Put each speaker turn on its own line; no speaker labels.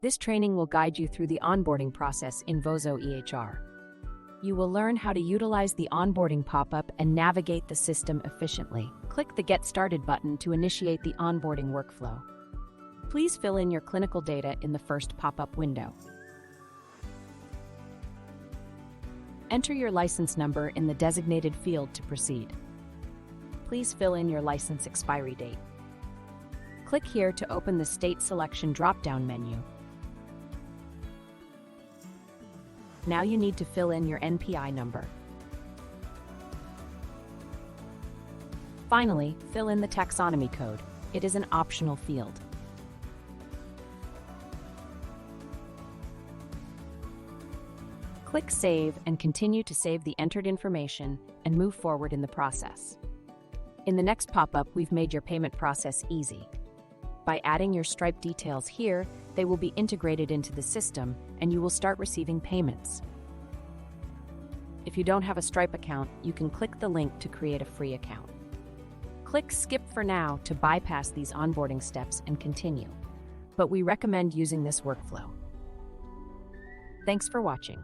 This training will guide you through the onboarding process in Vozo EHR. You will learn how to utilize the onboarding pop-up and navigate the system efficiently. Click the Get Started button to initiate the onboarding workflow. Please fill in your clinical data in the first pop-up window. Enter your license number in the designated field to proceed. Please fill in your license expiry date. Click here to open the State Selection drop-down menu. Now you need to fill in your NPI number. Finally, fill in the taxonomy code. It is an optional field. Click Save and continue to save the entered information and move forward in the process. In the next pop-up, we've made your payment process easy. By adding your Stripe details here, they will be integrated into the system and you will start receiving payments. If you don't have a Stripe account, you can click the link to create a free account. Click Skip for now to bypass these onboarding steps and continue. But we recommend using this workflow. Thanks for watching.